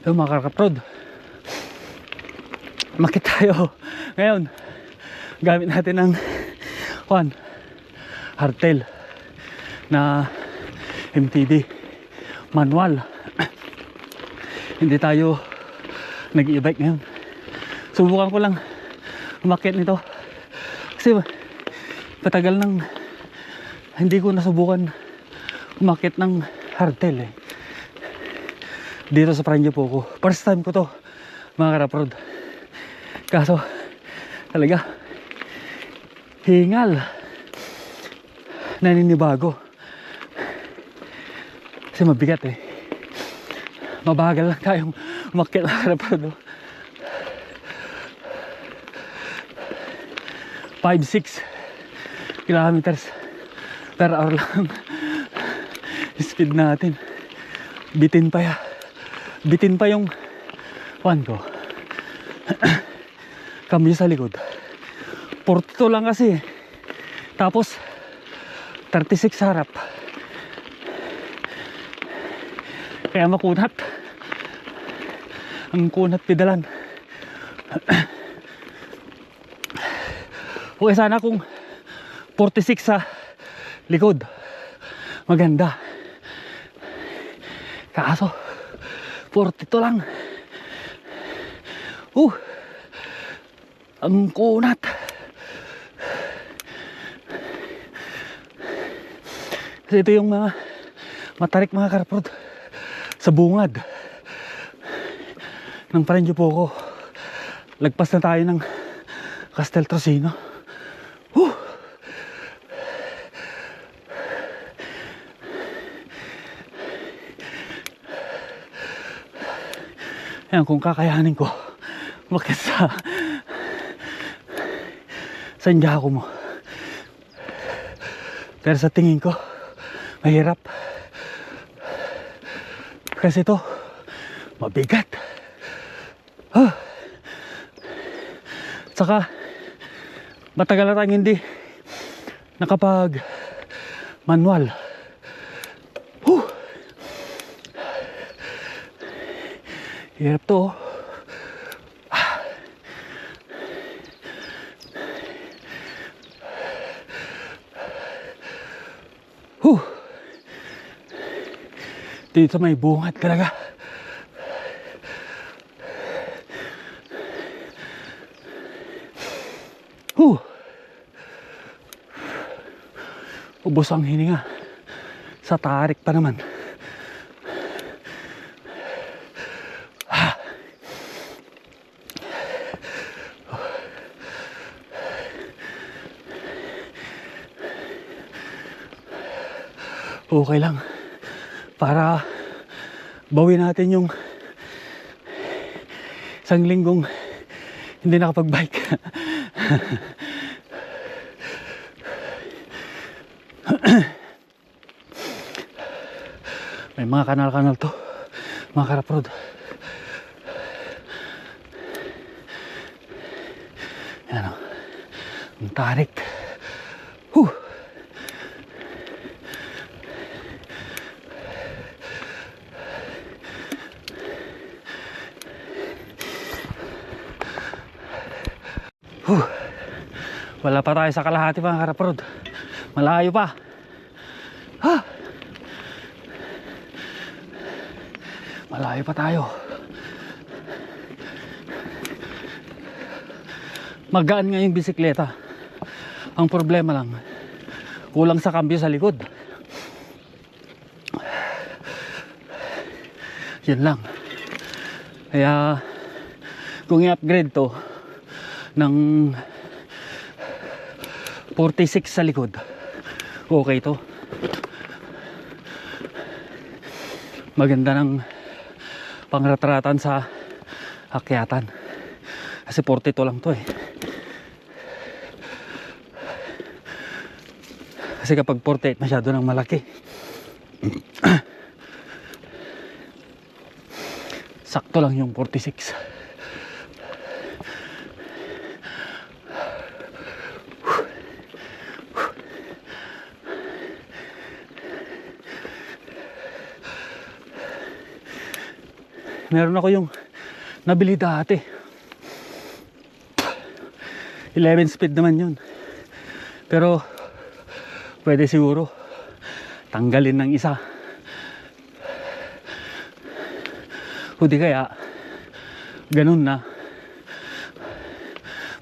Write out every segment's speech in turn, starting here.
Yung mga kakaprod, makit tayo ngayon. Gamit natin ng hardtail na MTB manual. Hindi tayo nag-e-bike ngayon. Subukan ko lang umakyat nito kasi patagal nang hindi ko nasubukan umakyat ng hardtail dito sa Franjo Poco. First time ko to, mga karaprod. Kaso talaga hingal, naninibago kasi mabigat mabagal lang tayong umakyat, mga karaprod. 5-6 kilometers per hour lang speed natin. Bitin pa yung ko kambyo sa likod. 42 lang kasi, tapos 36 harap, kaya makunat ang kunat pedalan. Okay sana kung 46 sa likod, maganda. Kaso 42 lang. Ang kunat. Kasi ito yung mga matarik, mga karaprod, sa bungad ng Franjo Poco. Lagpas na tayo ng Castel Trocino. Ayan, kung kakayanin ko umakyat sa Santiago mo, pero sa tingin ko mahirap kasi ito mabigat. Saka matagal na tayong hindi nakapag manual. Hirap to. Dito may bungad talaga. Ubos ang hininga. Sa tarik pa naman. Okay lang para bawi natin yung isang linggong hindi nakapag-bike. May mga kanal-kanal to, mga karaprod. Yan o, ang tarik. Wala pa tayo sa kalahati, mga karaprod. Malayo pa. Malayo pa tayo. Magaan nga yung bisikleta. Ang problema lang, kulang sa kambyo sa likod. Yun lang. Kaya kung i-upgrade to ng 46 sa likod, okay to. Maganda ng pangratratan sa akyatan. Kasi 42 lang to Kasi kapag 48 masyado nang malaki. Sakto lang yung 46. Meron ako yung nabili dati. 11 speed naman yun. Pero pwede siguro tanggalin ng isa. O di kaya ganun na.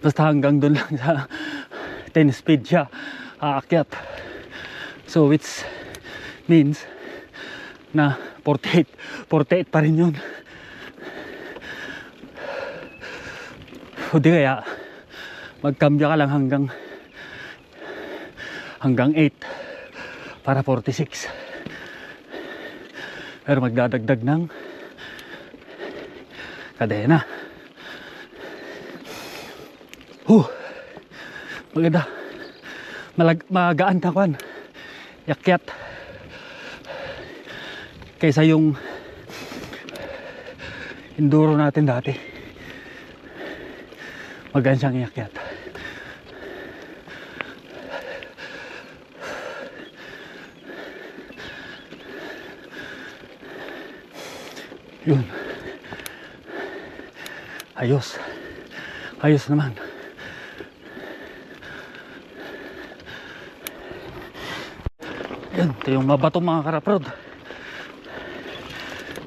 Basta hanggang doon lang sa 10 speed siya aakyat. So which means na 48 pa rin yun. O di kaya magkambya ka lang hanggang 8 para 46. Pero magdadagdag ng kadena. Maganda. Magaan na kwan. Yakyat. Kaysa yung enduro natin dati. Magaan siyang yakyat. Yun. Ayos. Ayos naman. Yan, ito yung mabato mga karaprod.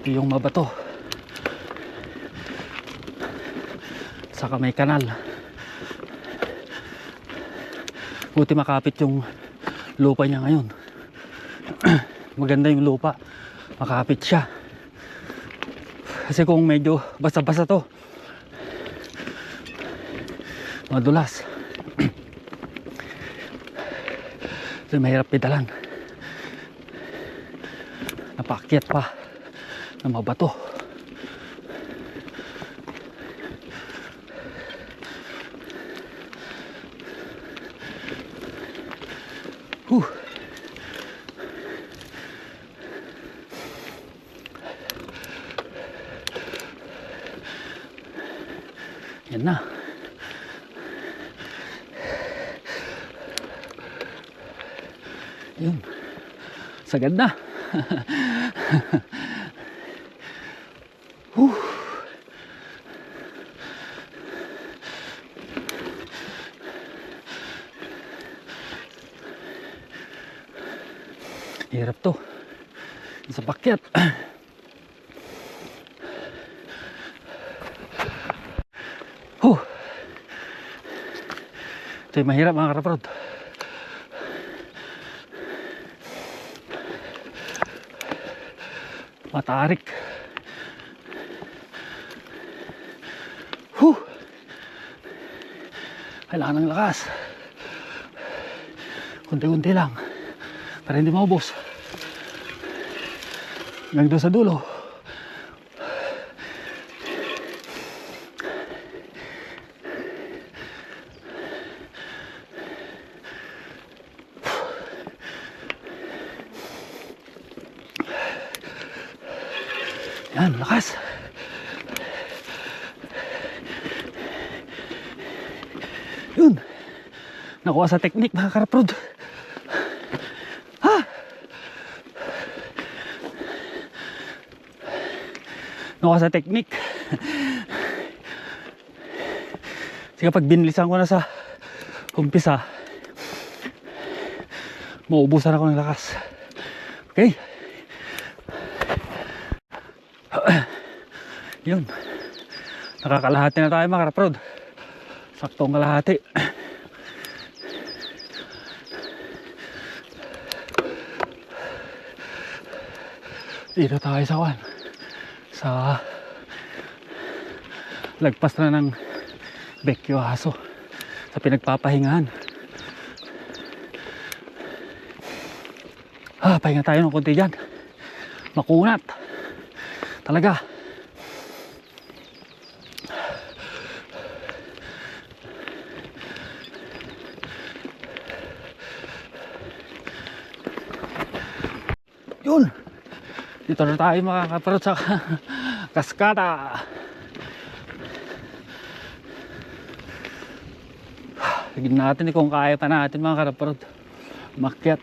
Ito yung mabato. Saka may kanal. Buti makapit yung lupa niya ngayon. Maganda yung lupa. Makapit siya. Kasi kung medyo basa-basa to, madulas. So mahirap pedalan. Napaakyat pa ng mabato. Yan na. Yun. Sagad na. Hirap to. Sa pakyat. Ito yung mahirap mga karaprod. Matarik. Kailangan ng lakas. Kunti-kunti lang para hindi maubos. Hanggang doon sa dulo. Yan, lakas. Yun. Nakuha sa teknik mga karaprod. Nakuha sa teknik. Sige, pag binilisan ko na sa umpisa, maubusan ako ng lakas. Okay? Yun. Nakakalahati na tayo mga karaprod. Saktong kalahati. Dito tayo sa kwan. Sa lagpas na ng Vecchio Aso. Sa pinagpapahingahan. Pahinga tayo ng konti dyan. Makunat. Talaga. Yun. Dito na tayo makakaparot sa kaskada. Tignan natin kung kaya pa natin mga karaparot makyat.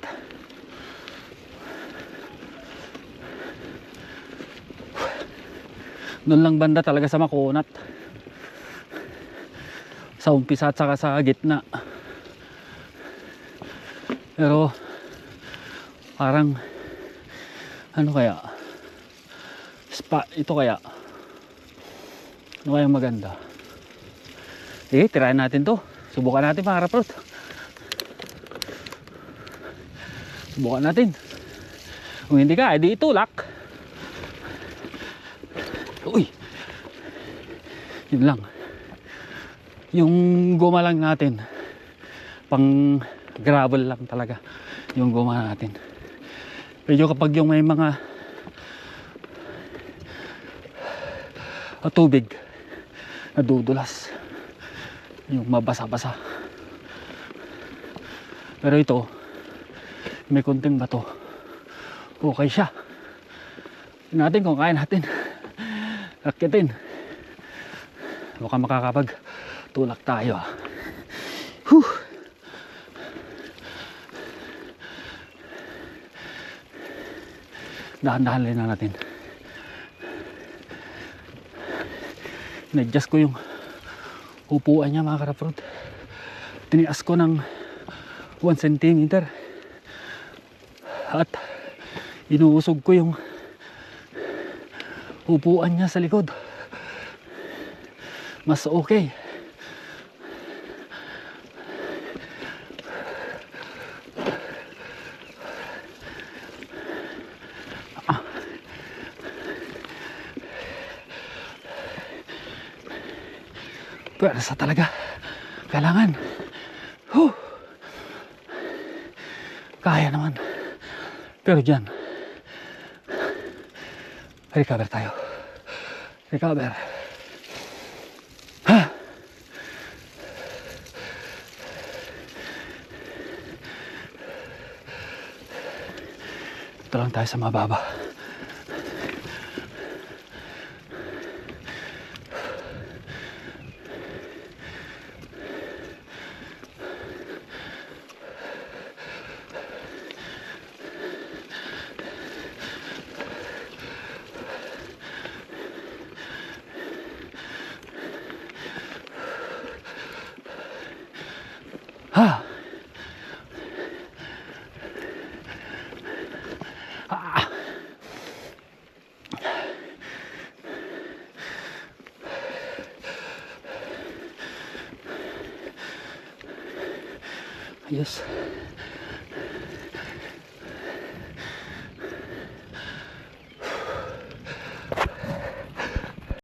Doon lang banda talaga sa Makunat, sa umpisa at saka sa gitna. Pero parang ano kaya spa ito kaya, ano kaya maganda? Sige, tirayan natin to, subukan natin mga kaprot, subukan natin. Kung hindi ka, edi itulak. Uy, yun lang, yung goma lang natin pang gravel lang talaga yung goma natin. Medyo kapag yung may mga tubig nadudulas, yung mabasa-basa. Pero ito may kunting bato, okay siya. Tignan natin kung kaya natin akitin. Baka makakapag tulak tayo. Whew. Dahan-dahan lang natin. Na-adjust ko yung upuan niya mga karapurot. Tinias ko ng 1 cm at inuusog ko yung upuan niya sa likod. Mas okay. Pwersa talaga kailangan. Kaya naman, pero dyan recover tayo. Recover. Ito lang tayo sa mababa. Yes.